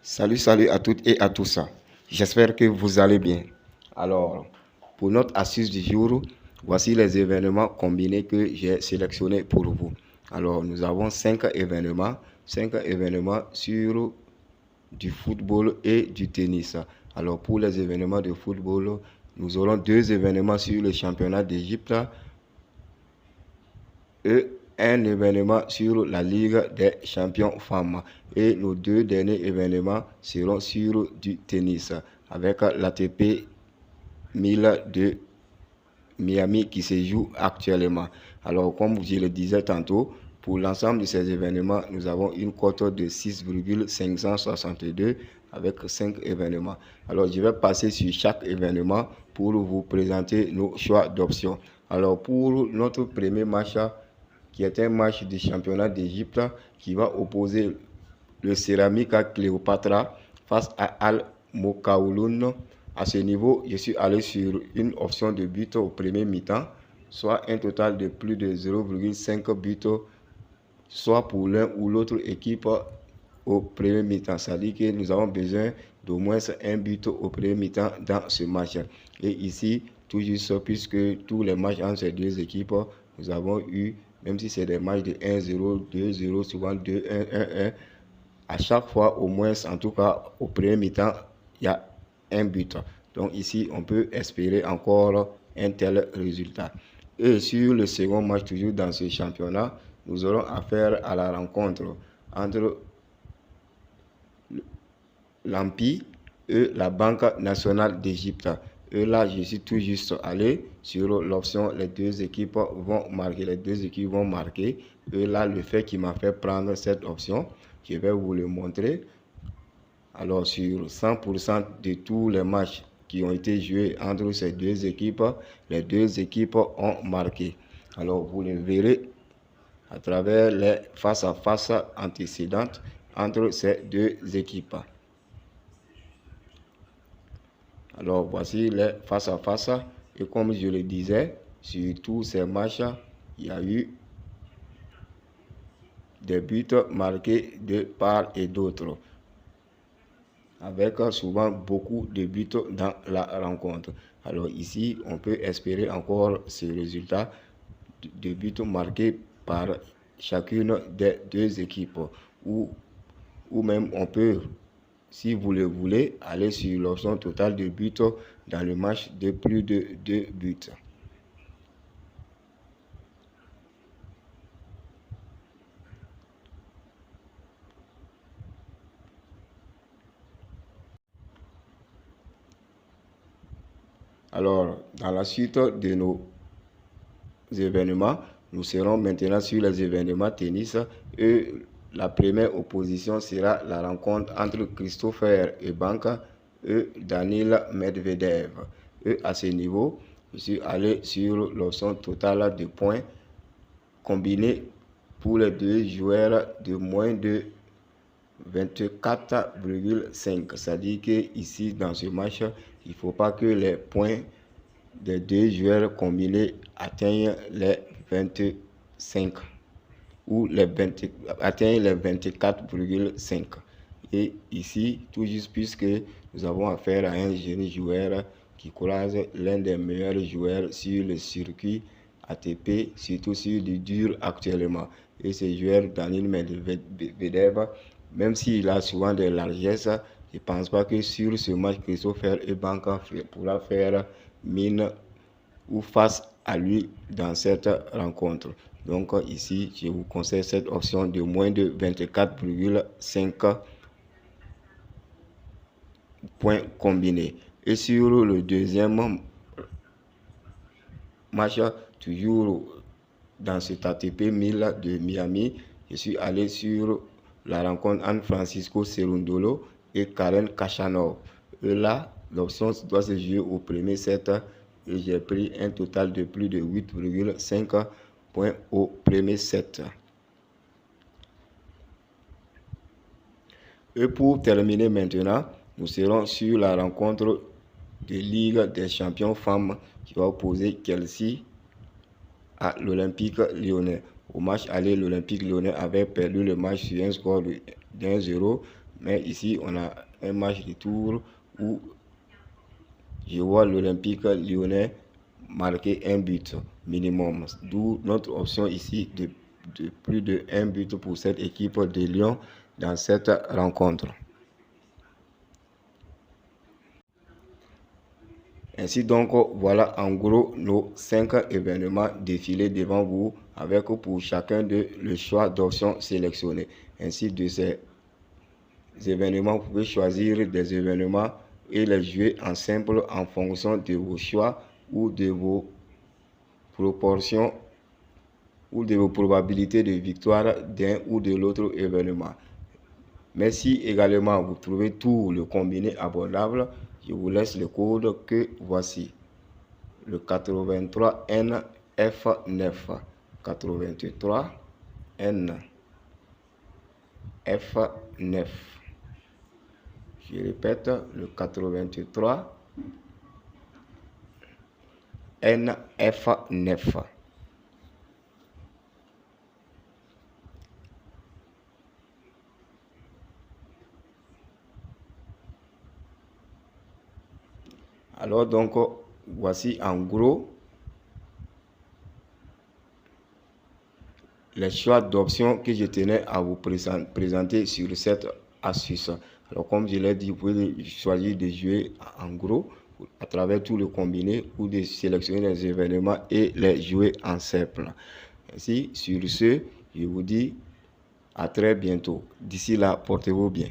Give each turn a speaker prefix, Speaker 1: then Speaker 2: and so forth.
Speaker 1: Salut à toutes et à tous. J'espère que vous allez bien. Alors, pour notre astuce du jour, voici les événements combinés que j'ai sélectionnés pour vous. Alors, nous avons 5 événements sur du football et du tennis. Alors, pour les événements de football, nous aurons 2 événements sur le championnat d'Égypte et un événement sur la Ligue des champions femmes. Et nos 2 derniers événements seront sur du tennis avec l'ATP 1000 de Miami qui se joue actuellement. Alors, comme je le disais tantôt, pour l'ensemble de ces événements, nous avons une cote de 6,562 avec 5 événements. Alors, je vais passer sur chaque événement pour vous présenter nos choix d'options. Alors, pour notre premier match, qui est un match du championnat d'Égypte qui va opposer le Ceramica Cléopatra face à Al Mokaouloun. À ce niveau, je suis allé sur une option de but au premier mi-temps, soit un total de plus de 0,5 buts, soit pour l'un ou l'autre équipe au premier mi-temps. C'est-à-dire que nous avons besoin d'au moins un but au premier mi-temps dans ce match. Et ici, tout juste puisque tous les matchs entre ces deux équipes, nous avons eu, même si c'est des matchs de 1-0, 2-0, souvent 2-1, 1-1, à chaque fois, au moins, en tout cas, au premier mi-temps, il y a un but. Donc ici, on peut espérer encore un tel résultat. Et sur le second match, toujours dans ce championnat, nous aurons affaire à la rencontre entre l'Empire et la Banque nationale d'Égypte. Et là, je suis tout juste allé sur l'option les deux équipes vont marquer. Et là, le fait qui m'a fait prendre cette option, je vais vous le montrer. Alors, sur 100% de tous les matchs qui ont été joués entre ces deux équipes, les deux équipes ont marqué. Alors, vous le verrez à travers les face-à-face antécédentes entre ces deux équipes. Alors, voici les face-à-face. Et comme je le disais, sur tous ces matchs, il y a eu des buts marqués de part et d'autre, avec souvent beaucoup de buts dans la rencontre. Alors ici, on peut espérer encore ce résultat de buts marqués par chacune des deux équipes. Ou même on peut, si vous le voulez, aller sur l'option totale de buts dans le match de plus de 2 buts. Alors, dans la suite de nos événements, nous serons maintenant sur les événements tennis et la première opposition sera la rencontre entre Christopher Eubank et Daniil Medvedev. Et à ce niveau, je suis allé sur l'option totale de points combinés pour les deux joueurs de moins de 24,5. C'est-à-dire qu'ici, dans ce match, il ne faut pas que les points des deux joueurs combinés atteignent les 25 ou atteignent les 24,5. Et ici, tout juste puisque nous avons affaire à un jeune joueur qui croise l'un des meilleurs joueurs sur le circuit ATP, surtout sur du dur actuellement. Et ce joueur, Daniil Medvedev, même s'il a souvent des largesses, je ne pense pas que sur ce match, Christopher Eubank pourra faire mine ou face à lui dans cette rencontre. Donc ici, je vous conseille cette option de moins de 24,5 points combinés. Et sur le deuxième match, toujours dans cet ATP 1000 de Miami, je suis allé sur la rencontre entre Francisco Cerundolo et Karen Khachanov. Et là, l'option doit se jouer au premier set et j'ai pris un total de plus de 8,5 points au premier set. Et pour terminer maintenant, nous serons sur la rencontre de Ligue des champions femmes qui va opposer Chelsea à l'Olympique Lyonnais. Au match aller, l'Olympique Lyonnais avait perdu le match sur un score de 1-0, Mais ici, on a un match de tour où je vois l'Olympique lyonnais marquer un but minimum. D'où notre option ici de plus de 1 but pour cette équipe de Lyon dans cette rencontre. Ainsi donc, voilà en gros nos 5 événements défilés devant vous avec pour chacun de le choix d'options sélectionnées. Ainsi de ces événements, vous pouvez choisir des événements et les jouer en simple en fonction de vos choix ou de vos proportions ou de vos probabilités de victoire d'un ou de l'autre événement. Mais si également vous trouvez tout le combiné abordable, je vous laisse le code que voici. Le 83NF9. 83NF9. Je répète, le 83NF9. Alors donc, voici en gros les choix d'options que je tenais à vous présenter sur cette astuce. Alors comme je l'ai dit, vous pouvez choisir de jouer en gros à travers tout le combiné ou de sélectionner les événements et les jouer en simple. Ainsi, sur ce, je vous dis à très bientôt. D'ici là, portez-vous bien.